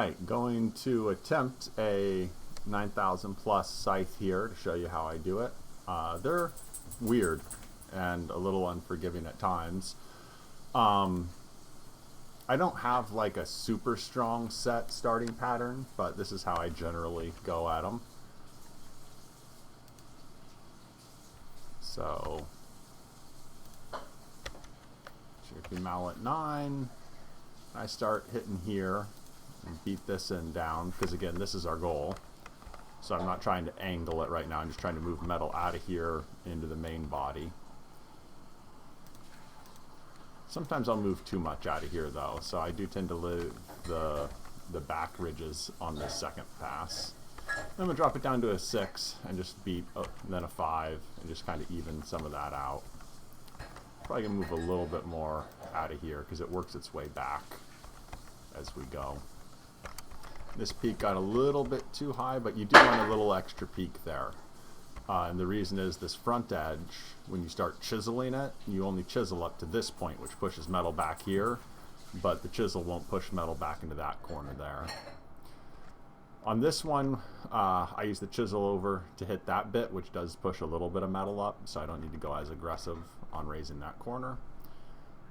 Alright, going to attempt a 9,000 plus scythe here to show you how I do it. They're weird and a little unforgiving at times. I don't have like a super strong set starting pattern, but this is how I generally go at them. So, Cherokee Mallet 9, I start hitting here and beat this end down, because again, this is our goal. So I'm not trying to angle it right now, I'm just trying to move metal out of here into the main body. Sometimes I'll move too much out of here though, so I do tend to leave the back ridges on the second pass. I'm going to drop it down to a 6 and just beat then a 5 and just kind of even some of that out. Probably going to move a little bit more out of here because it works its way back as we go. This peak got a little bit too high, but you do want a little extra peak there. And the reason is this front edge, when you start chiseling it, you only chisel up to this point, which pushes metal back here, but the chisel won't push metal back into that corner there. On this one, I use the chisel over to hit that bit, which does push a little bit of metal up, so I don't need to go as aggressive on raising that corner.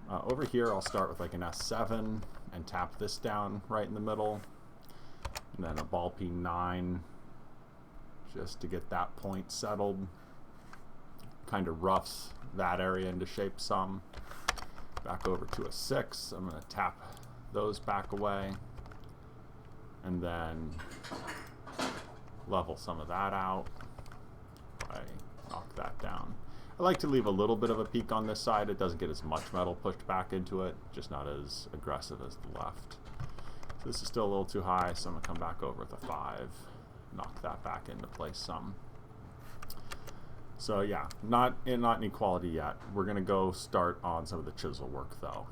Over here, I'll start with like an S7 and tap this down right in the middle, and then a ball peen 9 just to get that point settled. Kind of roughs that area into shape some. Back over to a 6. I'm going to tap those back away and then level some of that out. I knock that down. I like to leave a little bit of a peak on this side. It doesn't get as much metal pushed back into it, just not as aggressive as the left. So this is still a little too high, so I'm going to come back over with a 5. Knock that back into place some. So yeah, not in equality yet. We're going to go start on some of the chisel work though.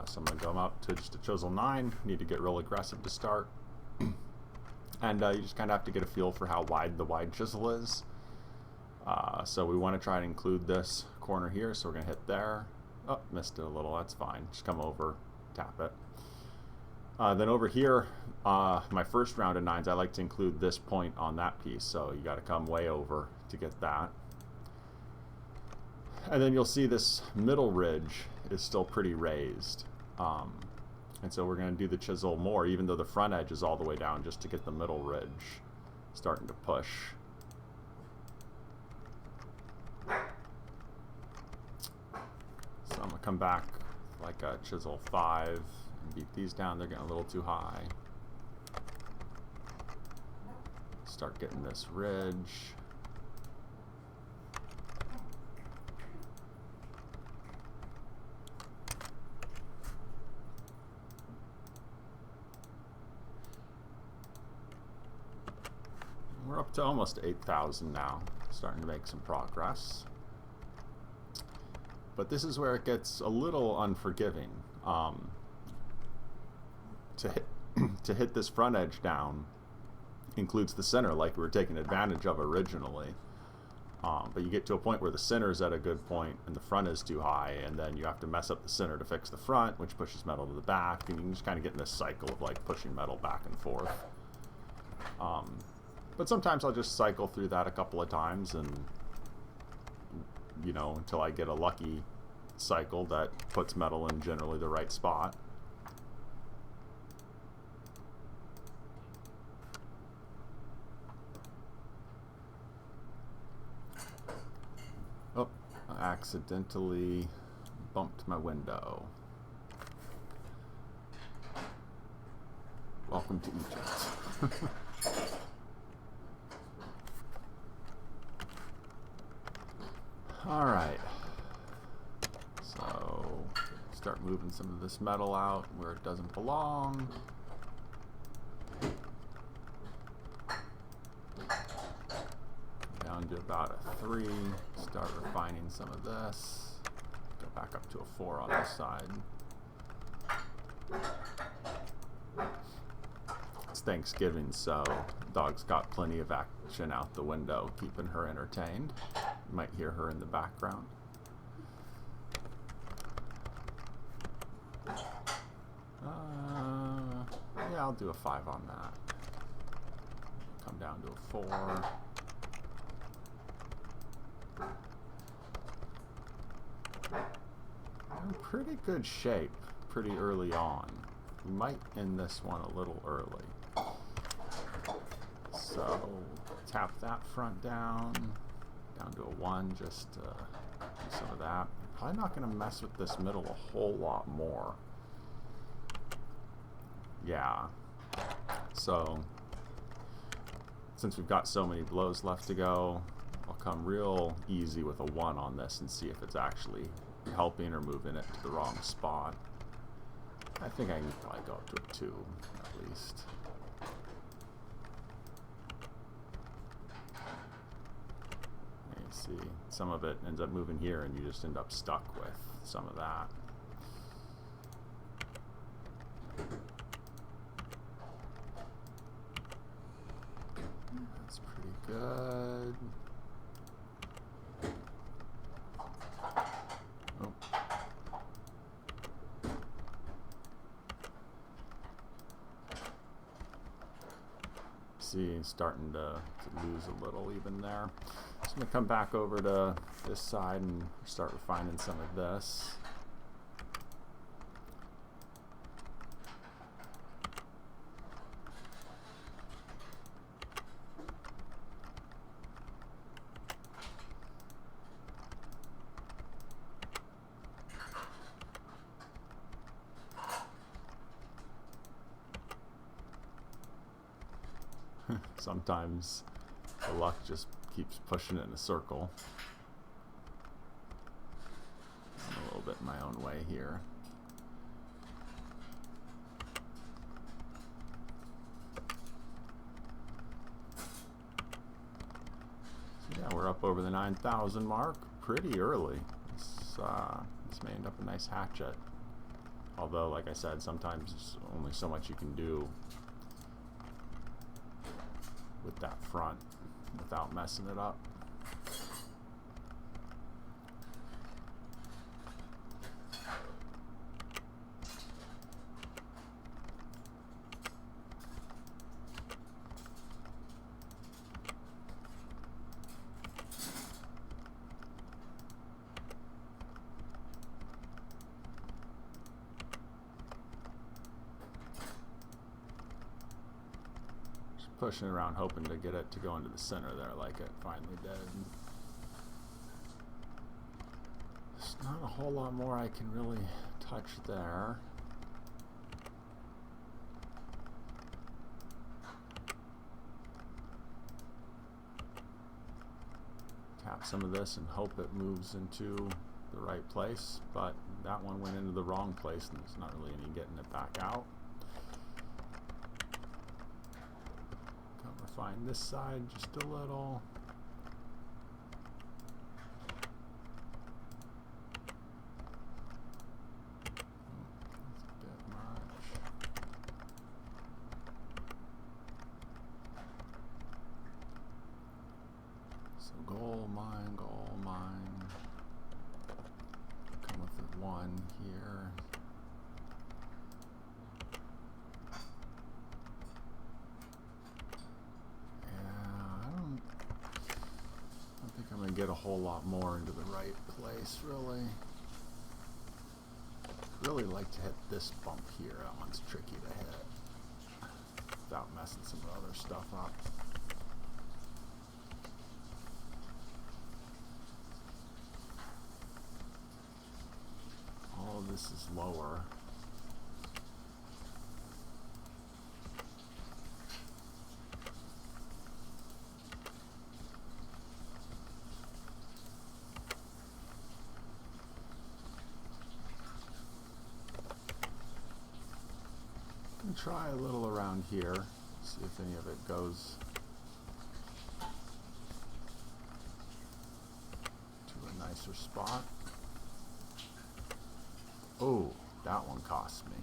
So I'm going to go up to just a chisel 9. Need to get real aggressive to start. And you just kind of have to get a feel for how wide the wide chisel is. So we want to try and include this corner here, so we're going to hit there. Oh, missed it a little, that's fine. Just come over, tap it. Then over here, my first round of 9s, I like to include this point on that piece, so you got to come way over to get that. And then you'll see this middle ridge is still pretty raised. And so we're going to do the chisel more, even though the front edge is all the way down, just to get the middle ridge starting to push. So I'm going to come back like a chisel 5 and beat these down. They're getting a little too high. Start getting this ridge. We're up to almost 8,000 now, starting to make some progress. But this is where it gets a little unforgiving. To hit this front edge down includes the center, like we were taking advantage of originally. But you get to a point where the center is at a good point and the front is too high, and then you have to mess up the center to fix the front, which pushes metal to the back, and you can just kind of get in this cycle of like pushing metal back and forth. But sometimes I'll just cycle through that a couple of times, and you know, until I get a lucky cycle that puts metal in generally the right spot. Oh, I accidentally bumped my window. Welcome to Egypt. Alright, so start moving some of this metal out where it doesn't belong. Down to about a 3, start refining some of this. Go back up to a 4 on this side. It's Thanksgiving, so dog's got plenty of action out the window, keeping her entertained. You might hear her in the background. Yeah, I'll do a 5 on that. Come down to a 4. In pretty good shape pretty early on. We might end this one a little early. So tap that front down to a 1, just to do some of that. Probably not going to mess with this middle a whole lot more. Yeah. So since we've got so many blows left to go, I'll come real easy with a 1 on this and see if it's actually helping or moving it to the wrong spot. I think I can probably go up to a 2 at least. You see, some of it ends up moving here and you just end up stuck with some of that. That's pretty good. Oh. See, starting to lose a little even there. So I'm going to come back over to this side and start refining some of this. Sometimes the luck just keeps pushing it in a circle. I'm a little bit in my own way here. So yeah, we're up over the 9,000 mark pretty early. This may end up a nice hatchet. Although, like I said, sometimes there's only so much you can do with that front without messing it up. Pushing around hoping to get it to go into the center there like it finally did. There's not a whole lot more I can really touch there. Tap some of this and hope it moves into the right place, but that one went into the wrong place and there's not really any getting it back out. Refine this side just a little. That's a bit much. So gold mine, gold mine. Come with the 1 here. I'm going to get a whole lot more into the right place, really. Really like to hit this bump here. That one's tricky to hit without messing some other stuff up. All of this is lower. Try a little around here, see if any of it goes to a nicer spot. Oh, that one cost me.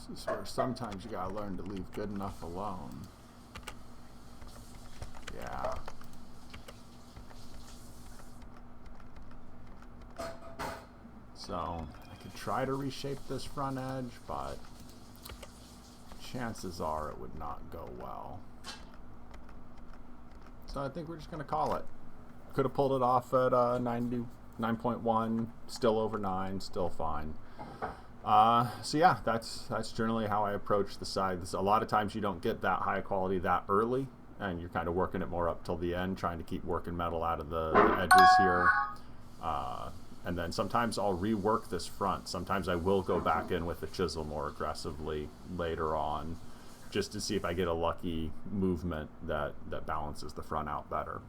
This is where sometimes you gotta learn to leave good enough alone. Yeah. So I could try to reshape this front edge, but chances are it would not go well. So I think we're just gonna call it. Could have pulled it off at 9.1, still over 9, still fine. So yeah, that's generally how I approach the scythes. A lot of times you don't get that high quality that early, and you're kind of working it more up till the end, trying to keep working metal out of the edges here. And then sometimes I'll rework this front. Sometimes I will go back in with the chisel more aggressively later on, just to see if I get a lucky movement that balances the front out better.